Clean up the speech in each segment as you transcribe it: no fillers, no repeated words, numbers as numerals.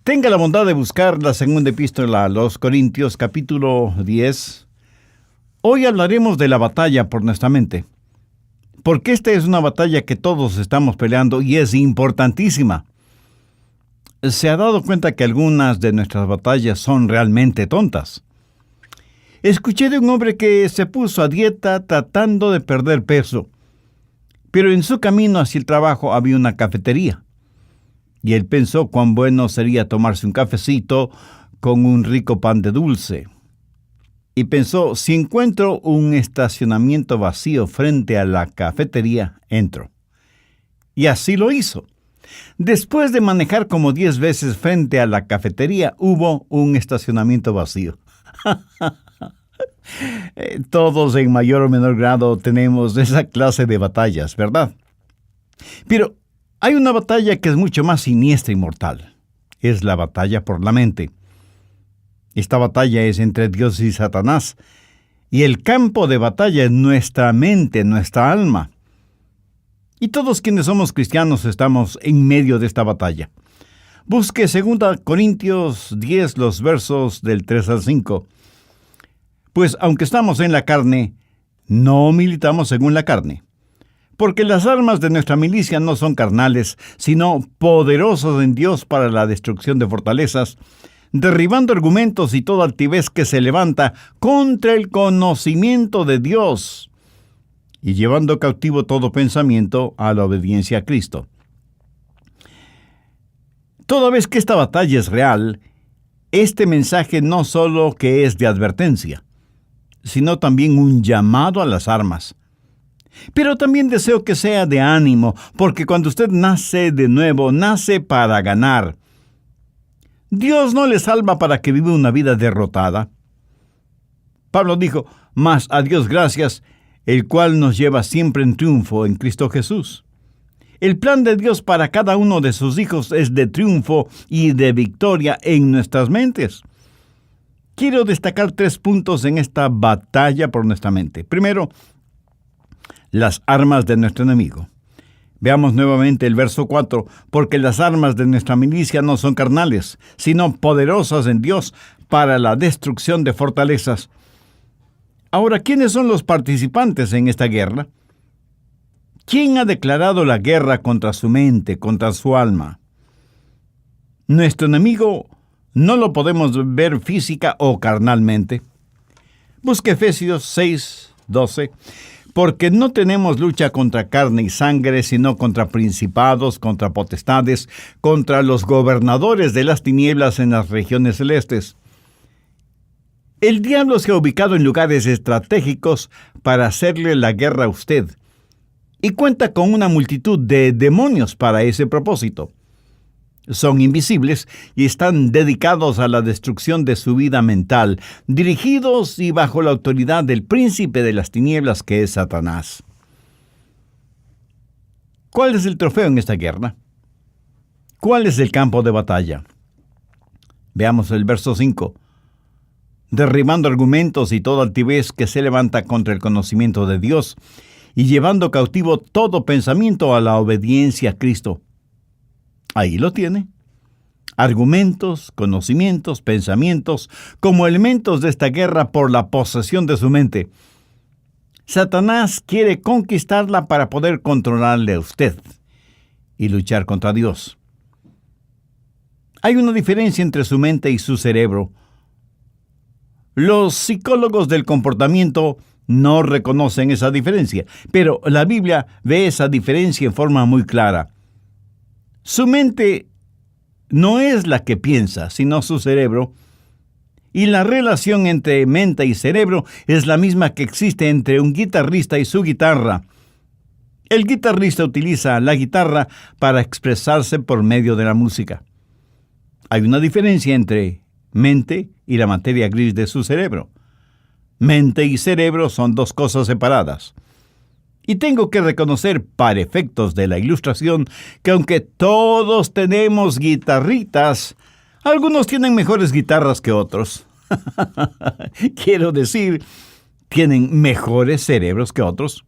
Tenga la bondad de buscar la segunda epístola a los Corintios, capítulo 10. Hoy hablaremos de la batalla por nuestra mente, porque esta es una batalla que todos estamos peleando y es importantísima. ¿Se ha dado cuenta que algunas de nuestras batallas son realmente tontas? Escuché de un hombre que se puso a dieta tratando de perder peso, pero en su camino hacia el trabajo había una cafetería. Y él pensó cuán bueno sería tomarse un cafecito con un rico pan de dulce. Y pensó, si encuentro un estacionamiento vacío frente a la cafetería, entro. Y así lo hizo. Después de manejar como 10 veces frente a la cafetería, hubo un estacionamiento vacío. Todos en mayor o menor grado tenemos esa clase de batallas, ¿verdad? Pero hay una batalla que es mucho más siniestra y mortal. Es la batalla por la mente. Esta batalla es entre Dios y Satanás. Y el campo de batalla es nuestra mente, nuestra alma. Y todos quienes somos cristianos estamos en medio de esta batalla. Busque 2 Corintios 10, los versos del 3 al 5. Pues aunque estamos en la carne, no militamos según la carne. Porque las armas de nuestra milicia no son carnales, sino poderosos en Dios para la destrucción de fortalezas, derribando argumentos y toda altivez que se levanta contra el conocimiento de Dios, y llevando cautivo todo pensamiento a la obediencia a Cristo. Toda vez que esta batalla es real, este mensaje no solo que es de advertencia, sino también un llamado a las armas. Pero también deseo que sea de ánimo, porque cuando usted nace de nuevo, nace para ganar. Dios no le salva para que viva una vida derrotada. Pablo dijo, mas a Dios gracias, el cual nos lleva siempre en triunfo en Cristo Jesús. El plan de Dios para cada uno de sus hijos es de triunfo y de victoria en nuestras mentes. Quiero destacar 3 puntos en esta batalla por nuestra mente. Primero, las armas de nuestro enemigo. Veamos nuevamente el verso 4. Porque las armas de nuestra milicia no son carnales, sino poderosas en Dios para la destrucción de fortalezas. Ahora, ¿quiénes son los participantes en esta guerra? ¿Quién ha declarado la guerra contra su mente, contra su alma? Nuestro enemigo no lo podemos ver física o carnalmente. Busque Efesios 6, 12. Porque no tenemos lucha contra carne y sangre, sino contra principados, contra potestades, contra los gobernadores de las tinieblas en las regiones celestes. El diablo se ha ubicado en lugares estratégicos para hacerle la guerra a usted, y cuenta con una multitud de demonios para ese propósito. Son invisibles y están dedicados a la destrucción de su vida mental, dirigidos y bajo la autoridad del príncipe de las tinieblas que es Satanás. ¿Cuál es el trofeo en esta guerra? ¿Cuál es el campo de batalla? Veamos el verso 5. Derribando argumentos y toda altivez que se levanta contra el conocimiento de Dios, y llevando cautivo todo pensamiento a la obediencia a Cristo. Ahí lo tiene. Argumentos, conocimientos, pensamientos, como elementos de esta guerra por la posesión de su mente. Satanás quiere conquistarla para poder controlarle a usted y luchar contra Dios. Hay una diferencia entre su mente y su cerebro. Los psicólogos del comportamiento no reconocen esa diferencia, pero la Biblia ve esa diferencia en forma muy clara. Su mente no es la que piensa, sino su cerebro. Y la relación entre mente y cerebro es la misma que existe entre un guitarrista y su guitarra. El guitarrista utiliza la guitarra para expresarse por medio de la música. Hay una diferencia entre mente y la materia gris de su cerebro. Mente y cerebro son 2 cosas separadas. Y tengo que reconocer, para efectos de la ilustración, que aunque todos tenemos guitarritas, algunos tienen mejores guitarras que otros. Quiero decir, tienen mejores cerebros que otros.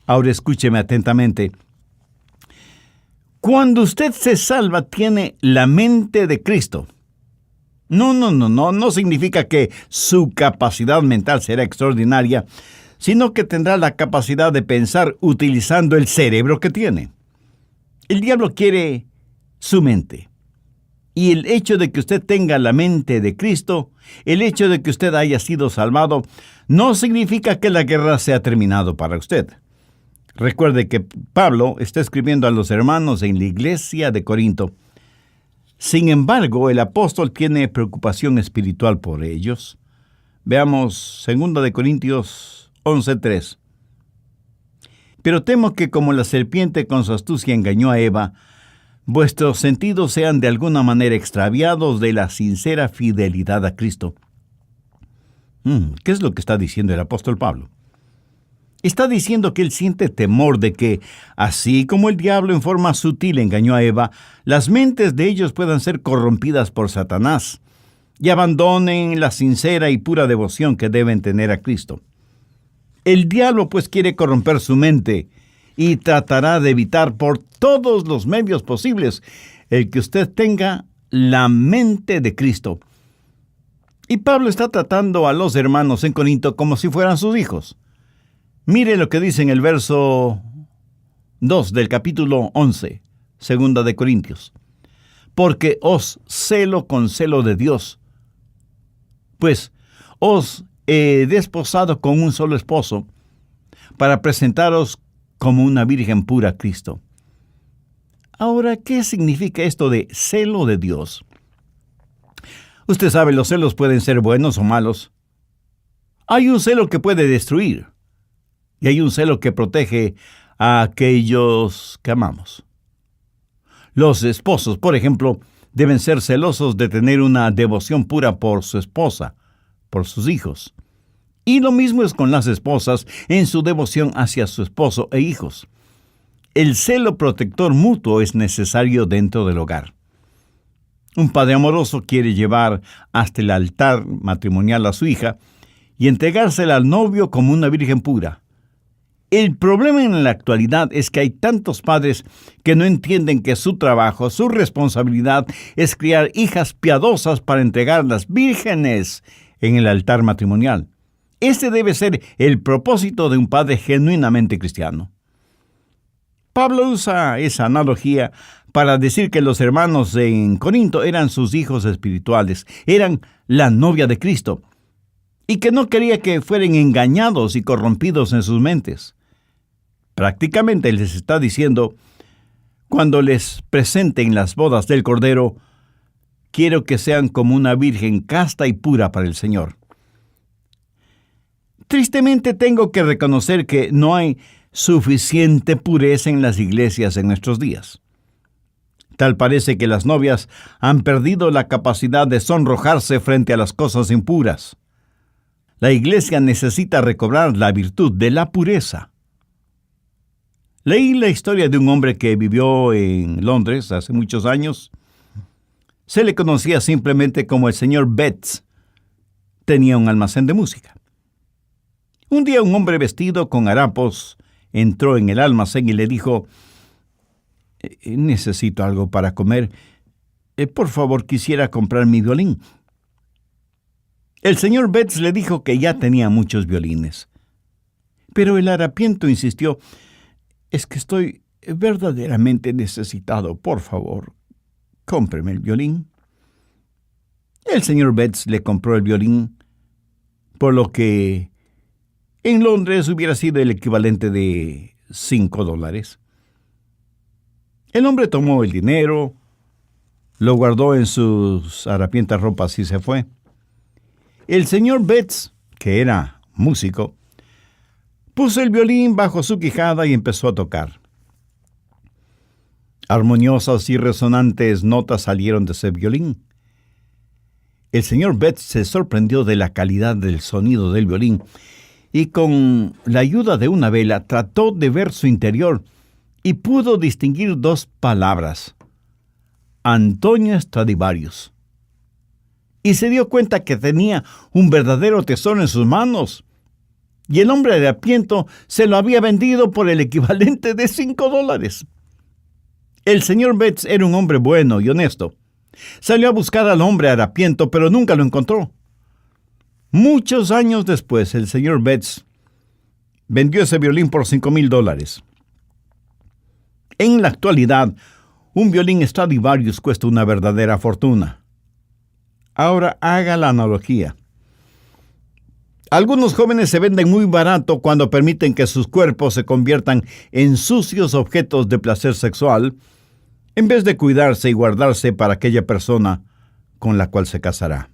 Ahora escúcheme atentamente. Cuando usted se salva, tiene la mente de Cristo. No significa que su capacidad mental será extraordinaria, sino que tendrá la capacidad de pensar utilizando el cerebro que tiene. El diablo quiere su mente. Y el hecho de que usted tenga la mente de Cristo, el hecho de que usted haya sido salvado, no significa que la guerra se ha terminado para usted. Recuerde que Pablo está escribiendo a los hermanos en la iglesia de Corinto. Sin embargo, el apóstol tiene preocupación espiritual por ellos. Veamos 2 Corintios 11:3. Pero temo que como la serpiente con su astucia engañó a Eva, vuestros sentidos sean de alguna manera extraviados de la sincera fidelidad a Cristo. ¿Qué es lo que está diciendo el apóstol Pablo? Está diciendo que él siente temor de que, así como el diablo en forma sutil engañó a Eva, las mentes de ellos puedan ser corrompidas por Satanás y abandonen la sincera y pura devoción que deben tener a Cristo. El diablo pues quiere corromper su mente y tratará de evitar por todos los medios posibles el que usted tenga la mente de Cristo. Y Pablo está tratando a los hermanos en Corinto como si fueran sus hijos. Mire lo que dice en el verso 2 del capítulo 11, 2 de Corintios. Porque os celo con celo de Dios, pues os he desposado con un solo esposo, para presentaros como una virgen pura a Cristo. Ahora, ¿qué significa esto de celo de Dios? Usted sabe, los celos pueden ser buenos o malos. Hay un celo que puede destruir, y hay un celo que protege a aquellos que amamos. Los esposos, por ejemplo, deben ser celosos de tener una devoción pura por su esposa, por sus hijos. Y lo mismo es con las esposas en su devoción hacia su esposo e hijos. El celo protector mutuo es necesario dentro del hogar. Un padre amoroso quiere llevar hasta el altar matrimonial a su hija y entregársela al novio como una virgen pura. El problema en la actualidad es que hay tantos padres que no entienden que su trabajo, su responsabilidad es criar hijas piadosas para entregarlas vírgenes en el altar matrimonial. Ese debe ser el propósito de un padre genuinamente cristiano. Pablo usa esa analogía para decir que los hermanos en Corinto eran sus hijos espirituales, eran la novia de Cristo, y que no quería que fueran engañados y corrompidos en sus mentes. Prácticamente les está diciendo, cuando les presenten las bodas del Cordero, quiero que sean como una virgen casta y pura para el Señor. Tristemente tengo que reconocer que no hay suficiente pureza en las iglesias en nuestros días. Tal parece que las novias han perdido la capacidad de sonrojarse frente a las cosas impuras. La iglesia necesita recobrar la virtud de la pureza. Leí la historia de un hombre que vivió en Londres hace muchos años. Se le conocía simplemente como el señor Betts. Tenía un almacén de música. Un día un hombre vestido con harapos entró en el almacén y le dijo: necesito algo para comer. Por favor, quisiera comprar mi violín. El señor Betts le dijo que ya tenía muchos violines. Pero el harapiento insistió: es que estoy verdaderamente necesitado. Por favor, cómpreme el violín. El señor Betts le compró el violín, por lo que en Londres hubiera sido el equivalente de $5. El hombre tomó el dinero, lo guardó en sus harapientas ropas y se fue. El señor Betts, que era músico, puso el violín bajo su quijada y empezó a tocar. Armoniosas y resonantes notas salieron de ese violín. El señor Betts se sorprendió de la calidad del sonido del violín y con la ayuda de una vela trató de ver su interior y pudo distinguir dos palabras: Antonio Stradivarius. Y se dio cuenta que tenía un verdadero tesoro en sus manos. Y el hombre de harapiento se lo había vendido por el equivalente de $5. El señor Betts era un hombre bueno y honesto. Salió a buscar al hombre harapiento, pero nunca lo encontró. Muchos años después, el señor Betts vendió ese violín por $5,000. En la actualidad, un violín Stradivarius cuesta una verdadera fortuna. Ahora haga la analogía. Algunos jóvenes se venden muy barato cuando permiten que sus cuerpos se conviertan en sucios objetos de placer sexual, en vez de cuidarse y guardarse para aquella persona con la cual se casará.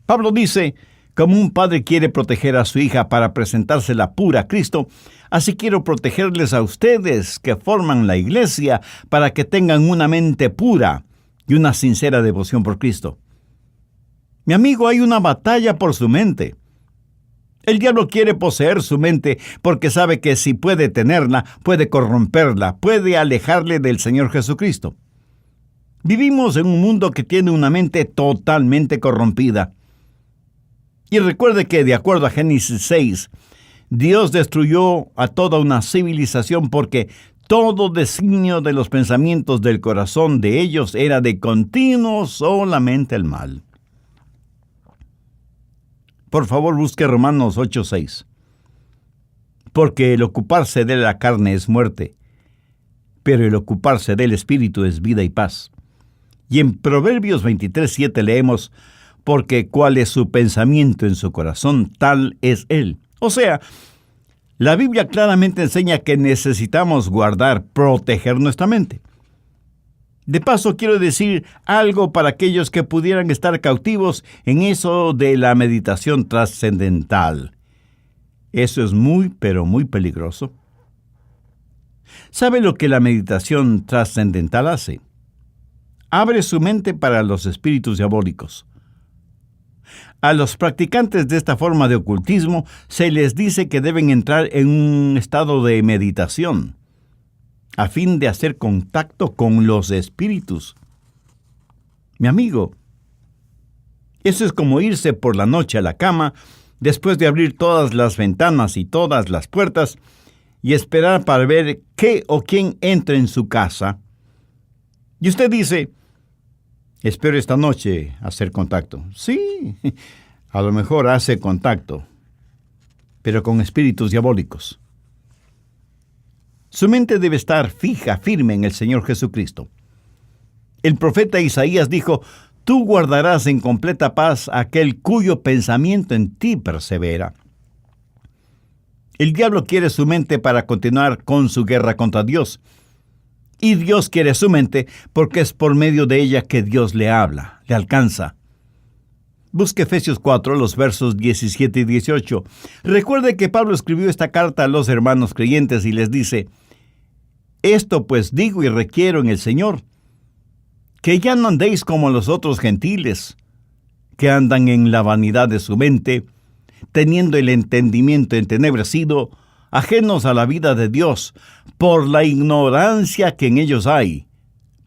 Pablo dice, como un padre quiere proteger a su hija para presentársela pura a Cristo, así quiero protegerles a ustedes que forman la iglesia para que tengan una mente pura y una sincera devoción por Cristo. Mi amigo, hay una batalla por su mente. El diablo quiere poseer su mente porque sabe que si puede tenerla, puede corromperla, puede alejarle del Señor Jesucristo. Vivimos en un mundo que tiene una mente totalmente corrompida. Y recuerde que, de acuerdo a Génesis 6, Dios destruyó a toda una civilización porque todo designio de los pensamientos del corazón de ellos era de continuo solamente el mal. Por favor, busque Romanos 8:6. Porque el ocuparse de la carne es muerte, pero el ocuparse del Espíritu es vida y paz. Y en Proverbios 23:7 leemos, porque cuál es su pensamiento en su corazón, tal es él. O sea, la Biblia claramente enseña que necesitamos guardar, proteger nuestra mente. De paso, quiero decir algo para aquellos que pudieran estar cautivos en eso de la meditación trascendental. Eso es muy, pero muy peligroso. ¿Sabe lo que la meditación trascendental hace? Abre su mente para los espíritus diabólicos. A los practicantes de esta forma de ocultismo se les dice que deben entrar en un estado de meditación, a fin de hacer contacto con los espíritus. Mi amigo, eso es como irse por la noche a la cama, después de abrir todas las ventanas y todas las puertas, y esperar para ver qué o quién entra en su casa. Y usted dice, espero esta noche hacer contacto. Sí, a lo mejor hace contacto, pero con espíritus diabólicos. Su mente debe estar fija, firme en el Señor Jesucristo. El profeta Isaías dijo, tú guardarás en completa paz a aquel cuyo pensamiento en ti persevera. El diablo quiere su mente para continuar con su guerra contra Dios. Y Dios quiere su mente porque es por medio de ella que Dios le habla, le alcanza. Busque Efesios 4, los versos 17 y 18. Recuerde que Pablo escribió esta carta a los hermanos creyentes y les dice, esto pues digo y requiero en el Señor, que ya no andéis como los otros gentiles, que andan en la vanidad de su mente, teniendo el entendimiento entenebrecido, ajenos a la vida de Dios, por la ignorancia que en ellos hay,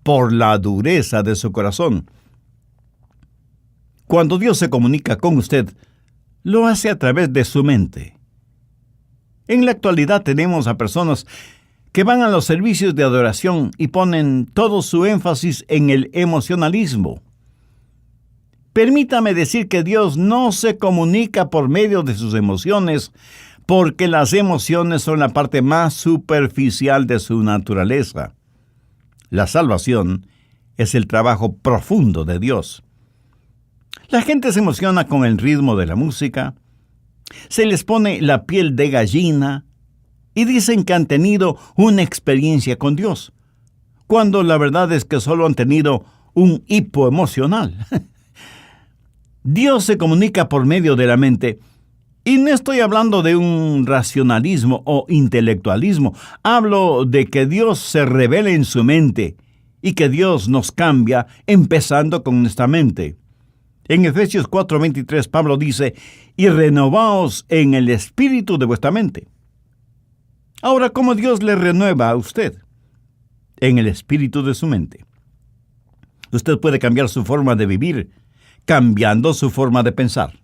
por la dureza de su corazón. Cuando Dios se comunica con usted, lo hace a través de su mente. En la actualidad tenemos a personas que van a los servicios de adoración y ponen todo su énfasis en el emocionalismo. Permítame decir que Dios no se comunica por medio de sus emociones, porque las emociones son la parte más superficial de su naturaleza. La salvación es el trabajo profundo de Dios. La gente se emociona con el ritmo de la música, se les pone la piel de gallina y dicen que han tenido una experiencia con Dios, cuando la verdad es que solo han tenido un hipo emocional. Dios se comunica por medio de la mente, y no estoy hablando de un racionalismo o intelectualismo. Hablo de que Dios se revela en su mente y que Dios nos cambia empezando con nuestra mente. En Efesios 4:23 Pablo dice, y renovaos en el espíritu de vuestra mente. Ahora, ¿cómo Dios le renueva a usted? En el espíritu de su mente. Usted puede cambiar su forma de vivir, cambiando su forma de pensar.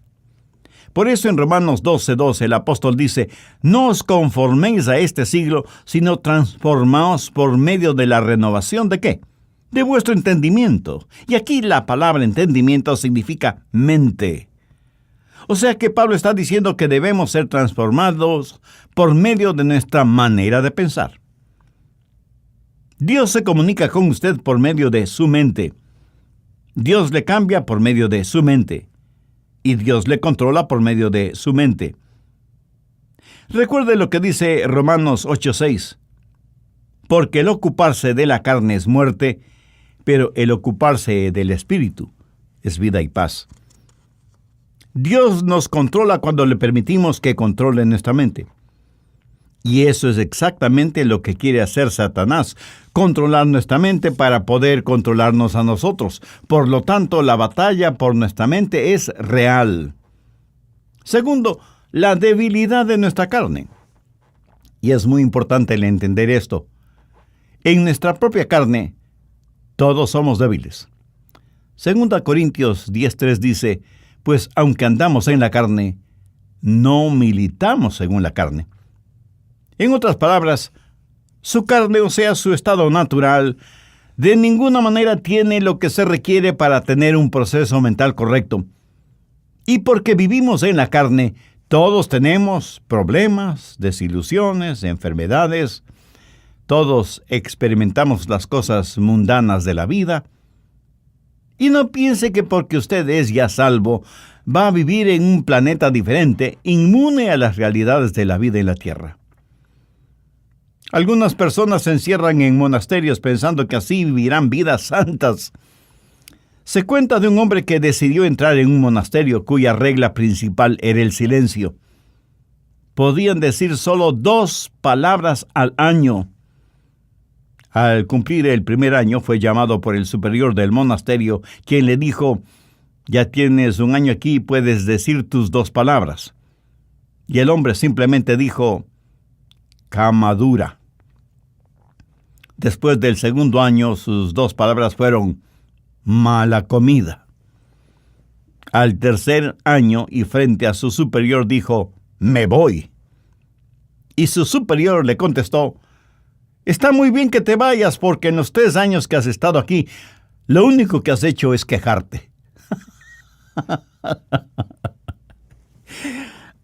Por eso en Romanos 12:12 el apóstol dice: no os conforméis a este siglo, sino transformaos por medio de la renovación ¿de qué? De vuestro entendimiento. Y aquí la palabra entendimiento significa mente. O sea que Pablo está diciendo que debemos ser transformados por medio de nuestra manera de pensar. Dios se comunica con usted por medio de su mente. Dios le cambia por medio de su mente. Y Dios le controla por medio de su mente. Recuerde lo que dice Romanos 8:6. Porque el ocuparse de la carne es muerte, pero el ocuparse del Espíritu es vida y paz. Dios nos controla cuando le permitimos que controle nuestra mente. Y eso es exactamente lo que quiere hacer Satanás, controlar nuestra mente para poder controlarnos a nosotros. Por lo tanto, la batalla por nuestra mente es real. Segundo, la debilidad de nuestra carne. Y es muy importante el entender esto. En nuestra propia carne, todos somos débiles. 2 Corintios 10:3 dice: pues aunque andamos en la carne, no militamos según la carne. En otras palabras, su carne, o sea, su estado natural, de ninguna manera tiene lo que se requiere para tener un proceso mental correcto. Y porque vivimos en la carne, todos tenemos problemas, desilusiones, enfermedades. Todos experimentamos las cosas mundanas de la vida. Y no piense que porque usted es ya salvo, va a vivir en un planeta diferente, inmune a las realidades de la vida en la tierra. Algunas personas se encierran en monasterios pensando que así vivirán vidas santas. Se cuenta de un hombre que decidió entrar en un monasterio cuya regla principal era el silencio. Podían decir solo 2 palabras al año. Al cumplir el primer año fue llamado por el superior del monasterio, quien le dijo: ya tienes 1 año aquí y puedes decir tus 2 palabras. Y el hombre simplemente dijo: cama dura. Después del segundo año, sus 2 palabras fueron: mala comida. Al tercer año, y frente a su superior, dijo: me voy. Y su superior le contestó: está muy bien que te vayas, porque en los 3 años que has estado aquí, lo único que has hecho es quejarte.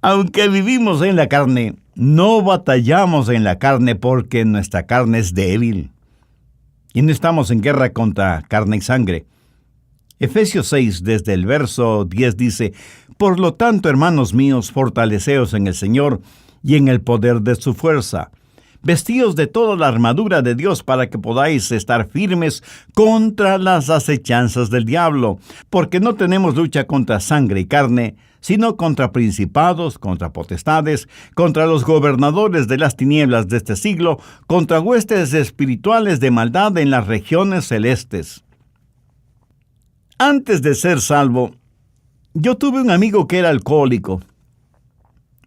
Aunque vivimos en la carne, no batallamos en la carne porque nuestra carne es débil. Y no estamos en guerra contra carne y sangre. Efesios 6, desde el verso 10 dice: por lo tanto, hermanos míos, fortaleceos en el Señor y en el poder de su fuerza. Vestíos de toda la armadura de Dios para que podáis estar firmes contra las acechanzas del diablo, porque no tenemos lucha contra sangre y carne, sino contra principados, contra potestades, contra los gobernadores de las tinieblas de este siglo, contra huestes espirituales de maldad en las regiones celestes. Antes de ser salvo, yo tuve un amigo que era alcohólico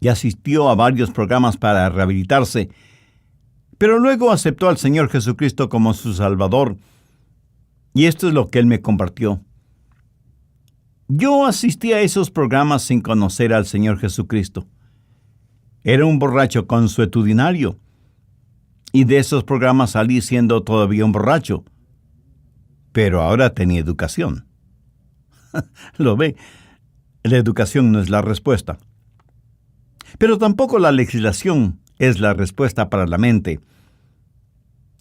y asistió a varios programas para rehabilitarse, pero luego aceptó al Señor Jesucristo como su Salvador, y esto es lo que él me compartió. Yo asistí a esos programas sin conocer al Señor Jesucristo. Era un borracho consuetudinario, y de esos programas salí siendo todavía un borracho, pero ahora tenía educación. ¿Lo ve? La educación no es la respuesta. Pero tampoco la legislación es la respuesta para la mente.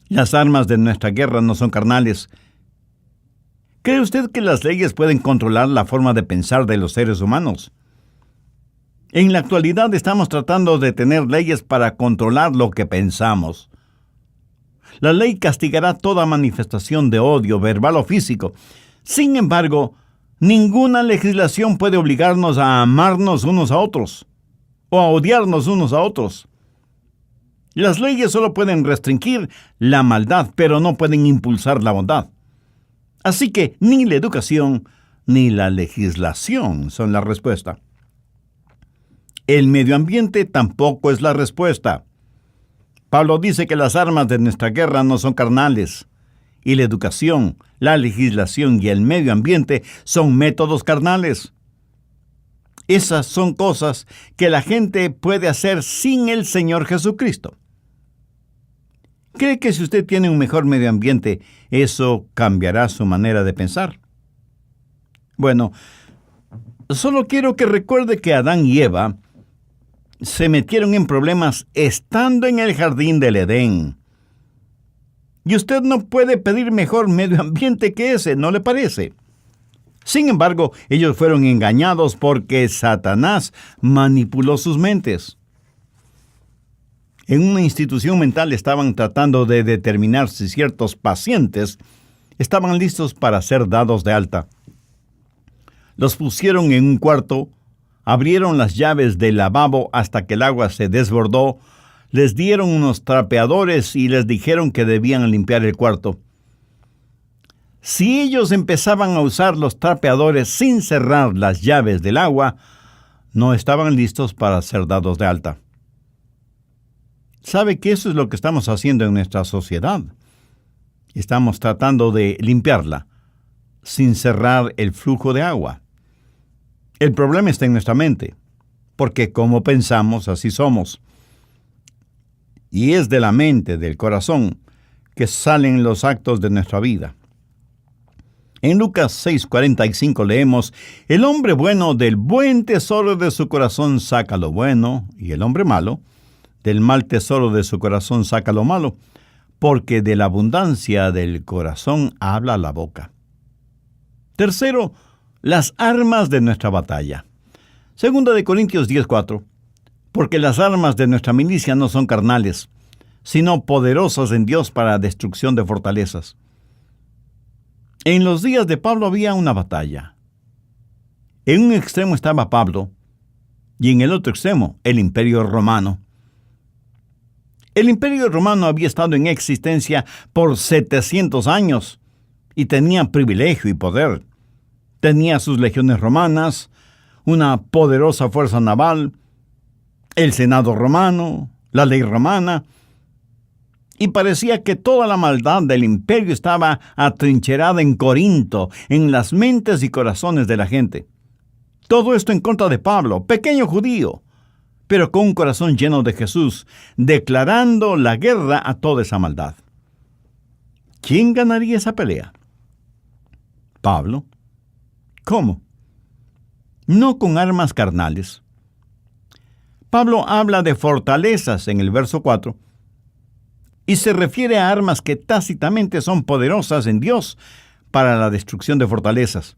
Las armas de nuestra guerra no son carnales. ¿Cree usted que las leyes pueden controlar la forma de pensar de los seres humanos? En la actualidad estamos tratando de tener leyes para controlar lo que pensamos. La ley castigará toda manifestación de odio, verbal o físico. Sin embargo, ninguna legislación puede obligarnos a amarnos unos a otros o a odiarnos unos a otros. Las leyes solo pueden restringir la maldad, pero no pueden impulsar la bondad. Así que ni la educación ni la legislación son la respuesta. El medio ambiente tampoco es la respuesta. Pablo dice que las armas de nuestra guerra no son carnales, y la educación, la legislación y el medio ambiente son métodos carnales. Esas son cosas que la gente puede hacer sin el Señor Jesucristo. ¿Cree que si usted tiene un mejor medio ambiente, eso cambiará su manera de pensar? Bueno, solo quiero que recuerde que Adán y Eva se metieron en problemas estando en el jardín del Edén. Y usted no puede pedir mejor medio ambiente que ese, ¿no le parece? Sin embargo, ellos fueron engañados porque Satanás manipuló sus mentes. En una institución mental estaban tratando de determinar si ciertos pacientes estaban listos para ser dados de alta. Los pusieron en un cuarto, abrieron las llaves del lavabo hasta que el agua se desbordó, les dieron unos trapeadores y les dijeron que debían limpiar el cuarto. Si ellos empezaban a usar los trapeadores sin cerrar las llaves del agua, no estaban listos para ser dados de alta. ¿Sabe que eso es lo que estamos haciendo en nuestra sociedad? Estamos tratando de limpiarla sin cerrar el flujo de agua. El problema está en nuestra mente, porque como pensamos, así somos. Y es de la mente, del corazón, que salen los actos de nuestra vida. En Lucas 6:45 leemos: el hombre bueno del buen tesoro de su corazón saca lo bueno, y el hombre malo del mal tesoro de su corazón saca lo malo, porque de la abundancia del corazón habla la boca. Tercero, las armas de nuestra batalla. Segunda de Corintios 10:4, porque las armas de nuestra milicia no son carnales, sino poderosas en Dios para destrucción de fortalezas. En los días de Pablo había una batalla. En un extremo estaba Pablo y en el otro extremo el Imperio Romano. El Imperio Romano había estado en existencia por 700 años y tenía privilegio y poder. Tenía sus legiones romanas, una poderosa fuerza naval, el Senado romano, la ley romana, y parecía que toda la maldad del imperio estaba atrincherada en Corinto, en las mentes y corazones de la gente. Todo esto en contra de Pablo, pequeño judío, pero con un corazón lleno de Jesús, declarando la guerra a toda esa maldad. ¿Quién ganaría esa pelea? Pablo. ¿Cómo? No con armas carnales. Pablo habla de fortalezas en el verso 4, y se refiere a armas que tácitamente son poderosas en Dios para la destrucción de fortalezas.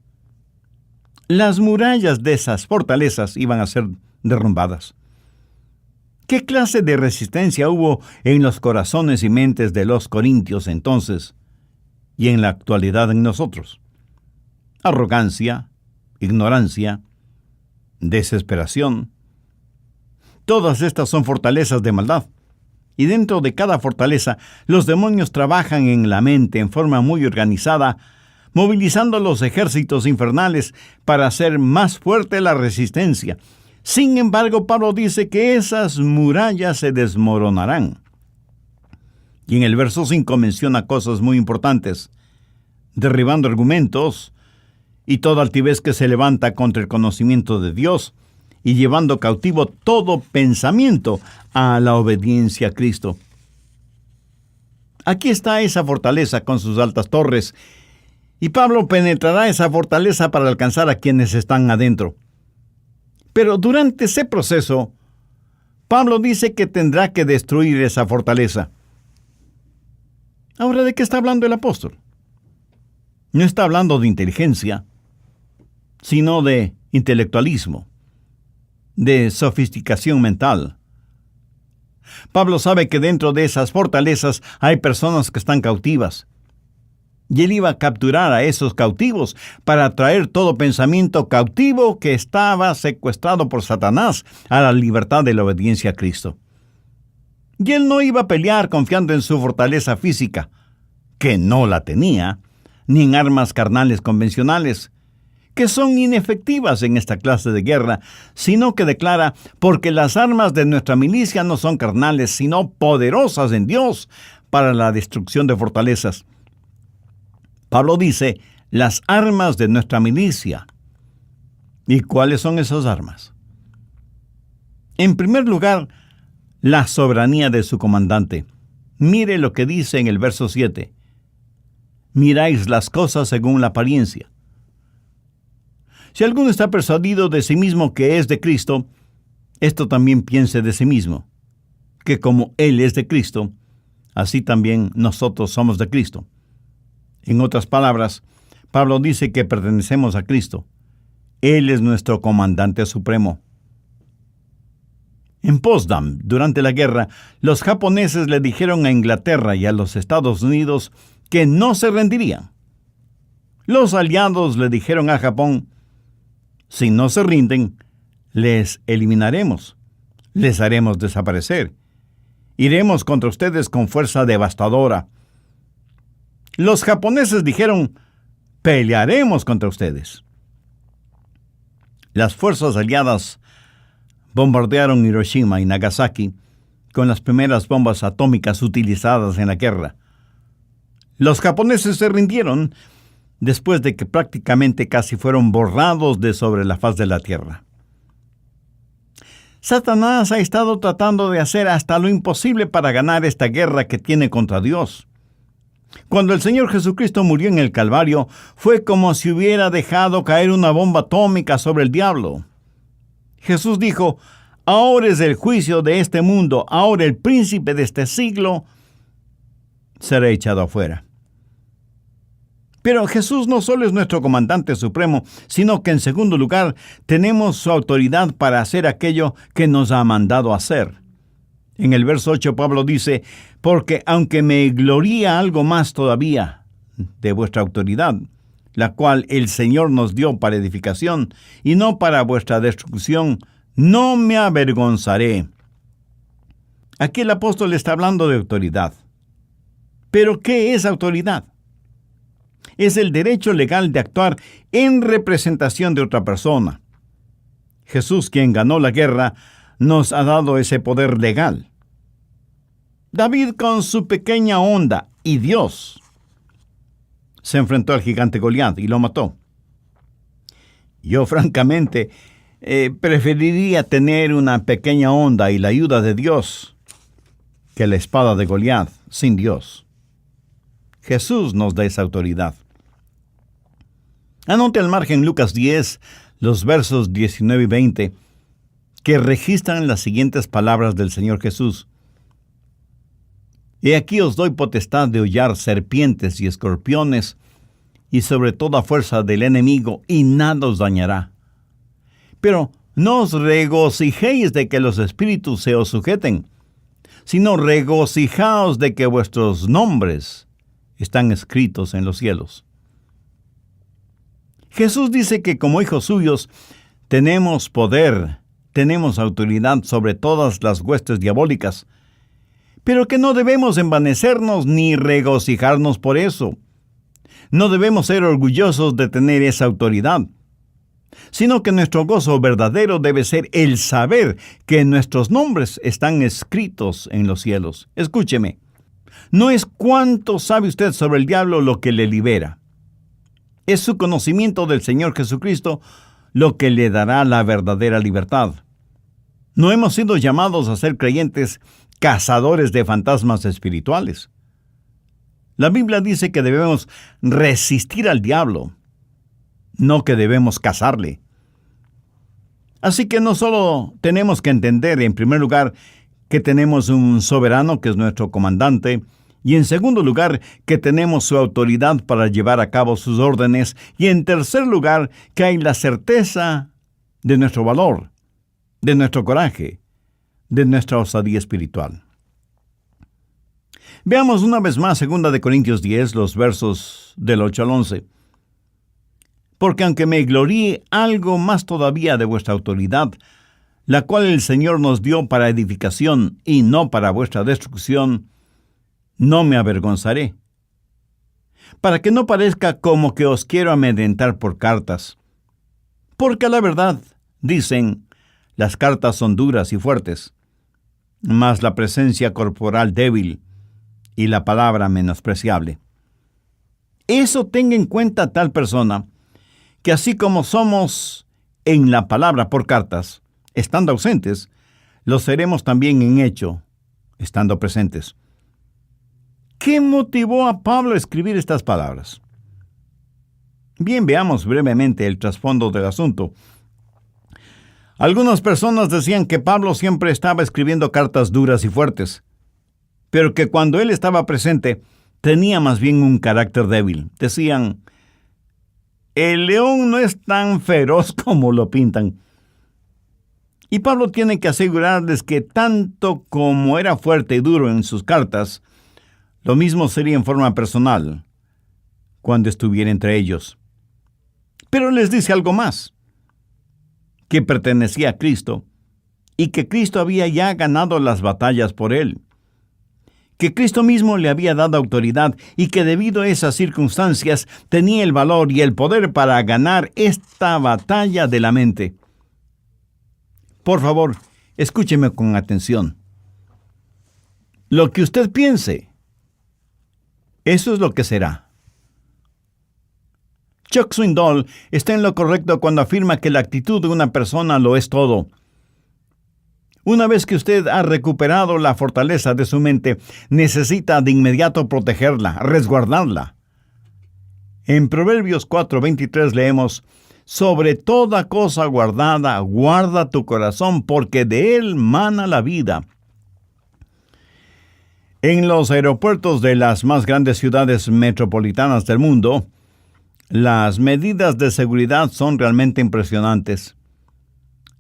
Las murallas de esas fortalezas iban a ser derrumbadas. ¿Qué clase de resistencia hubo en los corazones y mentes de los corintios entonces y en la actualidad en nosotros? Arrogancia, ignorancia, desesperación. Todas estas son fortalezas de maldad. Y dentro de cada fortaleza, los demonios trabajan en la mente en forma muy organizada, movilizando los ejércitos infernales para hacer más fuerte la resistencia. Sin embargo, Pablo dice que esas murallas se desmoronarán. Y en el verso 5 menciona cosas muy importantes: derribando argumentos y toda altivez que se levanta contra el conocimiento de Dios, y llevando cautivo todo pensamiento a la obediencia a Cristo. Aquí está esa fortaleza con sus altas torres, y Pablo penetrará esa fortaleza para alcanzar a quienes están adentro. Pero durante ese proceso, Pablo dice que tendrá que destruir esa fortaleza. Ahora, ¿de qué está hablando el apóstol? No está hablando de inteligencia, sino de intelectualismo, de sofisticación mental. Pablo sabe que dentro de esas fortalezas hay personas que están cautivas. Y él iba a capturar a esos cautivos para traer todo pensamiento cautivo que estaba secuestrado por Satanás a la libertad de la obediencia a Cristo. Y él no iba a pelear confiando en su fortaleza física, que no la tenía, ni en armas carnales convencionales, que son inefectivas en esta clase de guerra, sino que declara: porque las armas de nuestra milicia no son carnales, sino poderosas en Dios para la destrucción de fortalezas. Pablo dice: las armas de nuestra milicia. ¿Y cuáles son esas armas? En primer lugar, la soberanía de su comandante. Mire lo que dice en el verso 7. Miráis las cosas según la apariencia. Si alguno está persuadido de sí mismo que es de Cristo, esto también piense de sí mismo, que como Él es de Cristo, así también nosotros somos de Cristo. En otras palabras, Pablo dice que pertenecemos a Cristo. Él es nuestro comandante supremo. En Potsdam, durante la guerra, los japoneses le dijeron a Inglaterra y a los Estados Unidos que no se rendirían. Los aliados le dijeron a Japón: si no se rinden, les eliminaremos, les haremos desaparecer. Iremos contra ustedes con fuerza devastadora. Los japoneses dijeron: pelearemos contra ustedes. Las fuerzas aliadas bombardearon Hiroshima y Nagasaki con las primeras bombas atómicas utilizadas en la guerra. Los japoneses se rindieron después de que prácticamente casi fueron borrados de sobre la faz de la tierra. Satanás ha estado tratando de hacer hasta lo imposible para ganar esta guerra que tiene contra Dios. Cuando el Señor Jesucristo murió en el Calvario, fue como si hubiera dejado caer una bomba atómica sobre el diablo. Jesús dijo: ahora es el juicio de este mundo, ahora el príncipe de este siglo será echado afuera. Pero Jesús no solo es nuestro comandante supremo, sino que en segundo lugar tenemos su autoridad para hacer aquello que nos ha mandado hacer. En el verso 8 Pablo dice: porque aunque me gloría algo más todavía de vuestra autoridad, la cual el Señor nos dio para edificación y no para vuestra destrucción, no me avergonzaré. Aquí el apóstol está hablando de autoridad. ¿Pero qué es autoridad? Es el derecho legal de actuar en representación de otra persona. Jesús, quien ganó la guerra, nos ha dado ese poder legal. David, con su pequeña onda y Dios, se enfrentó al gigante Goliat y lo mató. Yo, francamente, preferiría tener una pequeña onda y la ayuda de Dios que la espada de Goliat sin Dios. Jesús nos da esa autoridad. Anote al margen Lucas 10, los versos 19 y 20, que registran las siguientes palabras del Señor Jesús. He aquí os doy potestad de hollar serpientes y escorpiones, y sobre toda fuerza del enemigo, y nada os dañará. Pero no os regocijéis de que los espíritus se os sujeten, sino regocijaos de que vuestros nombres están escritos en los cielos. Jesús dice que como hijos suyos tenemos poder, tenemos autoridad sobre todas las huestes diabólicas, pero que no debemos envanecernos ni regocijarnos por eso. No debemos ser orgullosos de tener esa autoridad, sino que nuestro gozo verdadero debe ser el saber que nuestros nombres están escritos en los cielos. Escúcheme, no es cuánto sabe usted sobre el diablo lo que le libera. Es su conocimiento del Señor Jesucristo lo que le dará la verdadera libertad. No hemos sido llamados a ser creyentes cazadores de fantasmas espirituales. La Biblia dice que debemos resistir al diablo, no que debemos cazarle. Así que no solo tenemos que entender, en primer lugar, que tenemos un soberano que es nuestro comandante, y en segundo lugar, que tenemos su autoridad para llevar a cabo sus órdenes, y en tercer lugar, que hay la certeza de nuestro valor, de nuestro coraje, de nuestra osadía espiritual. Veamos una vez más 2 Corintios 10, los versos del 8 al 11. Porque aunque me gloríe algo más todavía de vuestra autoridad, la cual el Señor nos dio para edificación y no para vuestra destrucción, no me avergonzaré, para que no parezca como que os quiero amedrentar por cartas. Porque a la verdad, dicen, las cartas son duras y fuertes, mas la presencia corporal débil y la palabra menospreciable. Eso tenga en cuenta tal persona, que así como somos en la palabra por cartas, estando ausentes, lo seremos también en hecho, estando presentes. ¿Qué motivó a Pablo a escribir estas palabras? Bien, veamos brevemente el trasfondo del asunto. Algunas personas decían que Pablo siempre estaba escribiendo cartas duras y fuertes, pero que cuando él estaba presente tenía más bien un carácter débil. Decían, el león no es tan feroz como lo pintan. Y Pablo tiene que asegurarles que tanto como era fuerte y duro en sus cartas, lo mismo sería en forma personal cuando estuviera entre ellos. Pero les dice algo más, que pertenecía a Cristo y que Cristo había ya ganado las batallas por él, que Cristo mismo le había dado autoridad y que debido a esas circunstancias tenía el valor y el poder para ganar esta batalla de la mente. Por favor, escúcheme con atención. Lo que usted piense, eso es lo que será. Chuck Swindoll está en lo correcto cuando afirma que la actitud de una persona lo es todo. Una vez que usted ha recuperado la fortaleza de su mente, necesita de inmediato protegerla, resguardarla. En Proverbios 4:23 leemos, sobre toda cosa guardada, guarda tu corazón, porque de él mana la vida. En los aeropuertos de las más grandes ciudades metropolitanas del mundo, las medidas de seguridad son realmente impresionantes.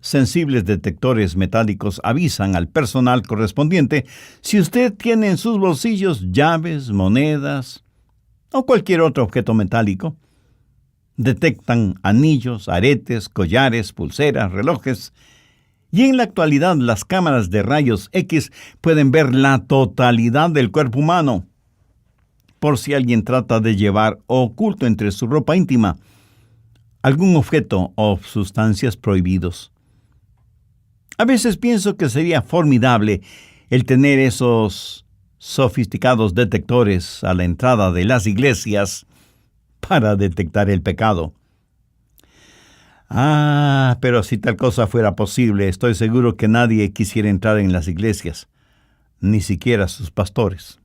Sensibles detectores metálicos avisan al personal correspondiente si usted tiene en sus bolsillos llaves, monedas o cualquier otro objeto metálico. Detectan anillos, aretes, collares, pulseras, relojes. Y en la actualidad las cámaras de rayos X pueden ver la totalidad del cuerpo humano, por si alguien trata de llevar oculto entre su ropa íntima algún objeto o sustancias prohibidos. A veces pienso que sería formidable el tener esos sofisticados detectores a la entrada de las iglesias para detectar el pecado. Pero si tal cosa fuera posible, estoy seguro que nadie quisiera entrar en las iglesias, ni siquiera sus pastores.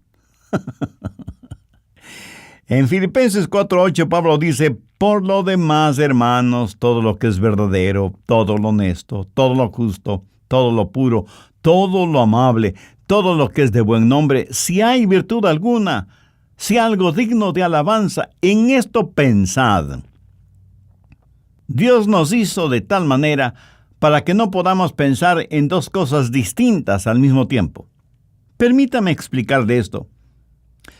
En Filipenses 4:8 Pablo dice, por lo demás, hermanos, todo lo que es verdadero, todo lo honesto, todo lo justo, todo lo puro, todo lo amable, todo lo que es de buen nombre, si hay virtud alguna, si algo digno de alabanza, en esto pensad. Dios nos hizo de tal manera para que no podamos pensar en dos cosas distintas al mismo tiempo. Permítame explicar de esto.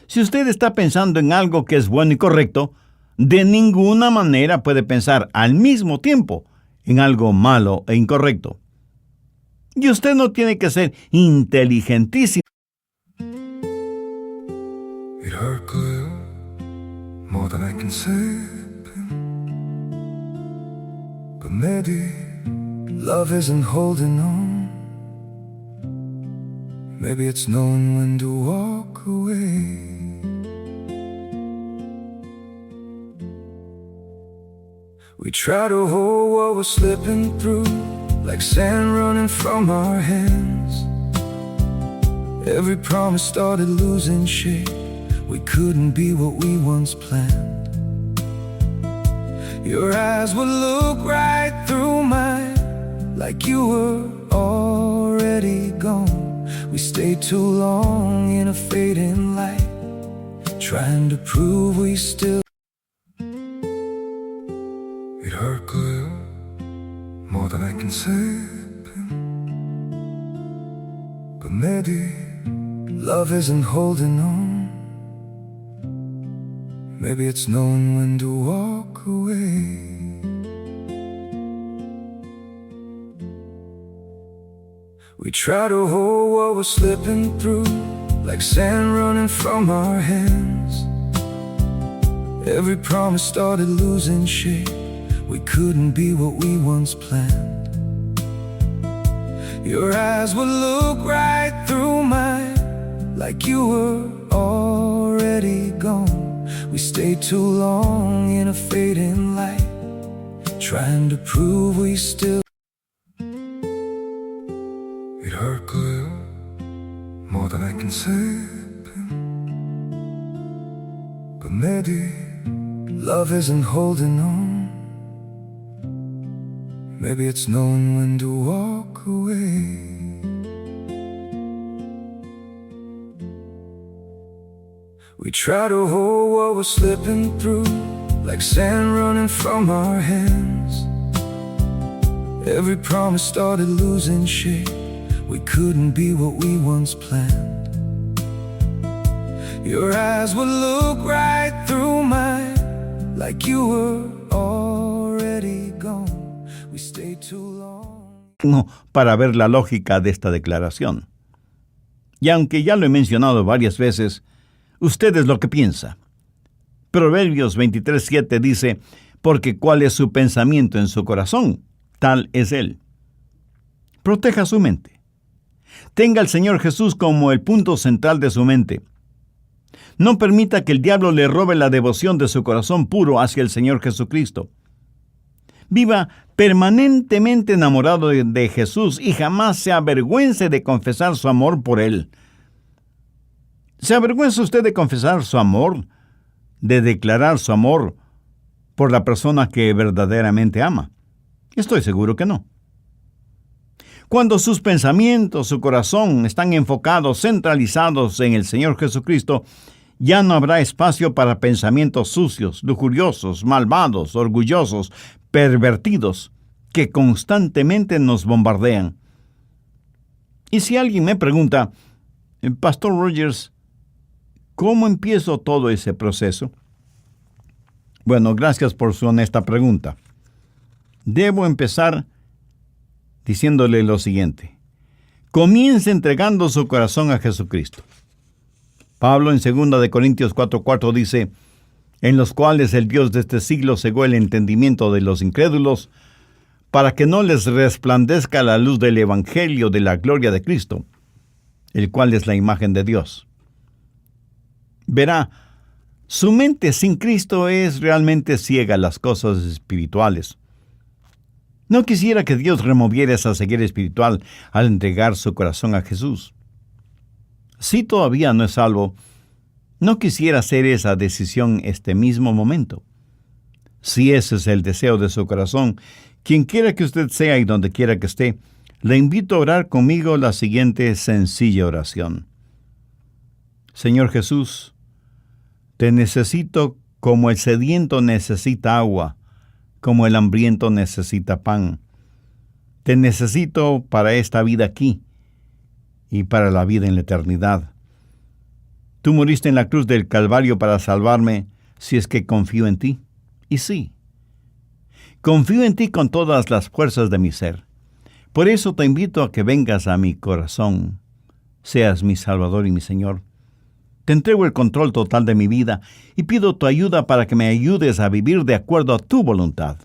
Si usted está pensando en algo que es bueno y correcto, de ninguna manera puede pensar al mismo tiempo en algo malo e incorrecto. Y usted no tiene que ser inteligentísimo. It hurt clear, more than I can say. But maybe love isn't holding on. Maybe it's knowing when to walk away. We try to hold what we're slipping through, like sand running from our hands. Every promise started losing shape. We couldn't be what we once planned. Your eyes would look right through mine, like you were already gone. We stayed too long in a fading light, trying to prove we still. It hurt clear, more than I can say. But maybe love isn't holding on. Maybe it's knowing when to walk away. We try to hold what we're slipping through, like sand running from our hands. Every promise started losing shape. We couldn't be what we once planned. Your eyes would look right through mine, like you were already gone. We stayed too long in a fading light, trying to prove we still. It hurt clear, more than I can say. But maybe love isn't holding on. Maybe it's knowing when to walk away. We try to hold what we're slipping through, like sand running from our hands. Every promise started losing shape. We couldn't be what we once planned. Your eyes would look right through mine, like you were already gone. We stayed too long. Para ver la lógica de esta declaración. Y aunque ya lo he mencionado varias veces, usted es lo que piensa. Proverbios 23:7 dice, porque cuál es su pensamiento en su corazón, tal es él. Proteja su mente. Tenga al Señor Jesús como el punto central de su mente. No permita que el diablo le robe la devoción de su corazón puro hacia el Señor Jesucristo. Viva permanentemente enamorado de Jesús y jamás se avergüence de confesar su amor por Él. ¿Se avergüenza usted de confesar su amor, de declarar su amor por la persona que verdaderamente ama? Estoy seguro que no. Cuando sus pensamientos, su corazón están enfocados, centralizados en el Señor Jesucristo, ya no habrá espacio para pensamientos sucios, lujuriosos, malvados, orgullosos, pervertidos, que constantemente nos bombardean. Y si alguien me pregunta, Pastor Rogers, ¿cómo empiezo todo ese proceso? Bueno, gracias por su honesta pregunta. Debo empezar diciéndole lo siguiente. Comience entregando su corazón a Jesucristo. Pablo en 2 Corintios 4:4 dice, en los cuales el Dios de este siglo cegó el entendimiento de los incrédulos, para que no les resplandezca la luz del Evangelio de la gloria de Cristo, el cual es la imagen de Dios. Verá, su mente sin Cristo es realmente ciega a las cosas espirituales. No quisiera que Dios removiera esa ceguera espiritual al entregar su corazón a Jesús. Si todavía no es salvo, no quisiera hacer esa decisión este mismo momento. Si ese es el deseo de su corazón, quien quiera que usted sea y donde quiera que esté, le invito a orar conmigo la siguiente sencilla oración. Señor Jesús, te necesito como el sediento necesita agua, como el hambriento necesita pan. Te necesito para esta vida aquí y para la vida en la eternidad. Tú moriste en la cruz del Calvario para salvarme si es que confío en ti. Y sí, confío en ti con todas las fuerzas de mi ser. Por eso te invito a que vengas a mi corazón, seas mi Salvador y mi Señor. Te entrego el control total de mi vida y pido tu ayuda para que me ayudes a vivir de acuerdo a tu voluntad.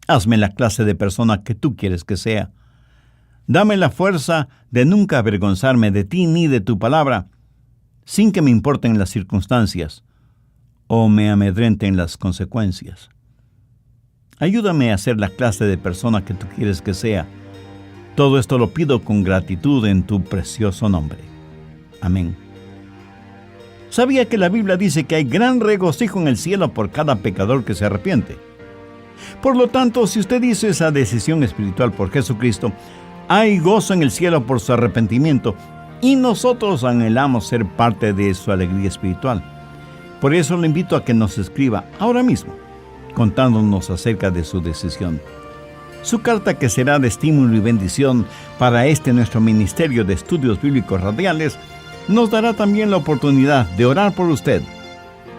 Hazme la clase de persona que tú quieres que sea. Dame la fuerza de nunca avergonzarme de ti ni de tu palabra, sin que me importen las circunstancias o me amedrenten las consecuencias. Ayúdame a ser la clase de persona que tú quieres que sea. Todo esto lo pido con gratitud en tu precioso nombre. Amén. ¿Sabía que la Biblia dice que hay gran regocijo en el cielo por cada pecador que se arrepiente? Por lo tanto, si usted hizo esa decisión espiritual por Jesucristo, hay gozo en el cielo por su arrepentimiento y nosotros anhelamos ser parte de su alegría espiritual. Por eso le invito a que nos escriba ahora mismo, contándonos acerca de su decisión. Su carta, que será de estímulo y bendición para nuestro ministerio de estudios bíblicos radiales, nos dará también la oportunidad de orar por usted,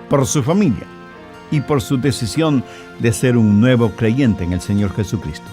por su familia y por su decisión de ser un nuevo creyente en el Señor Jesucristo.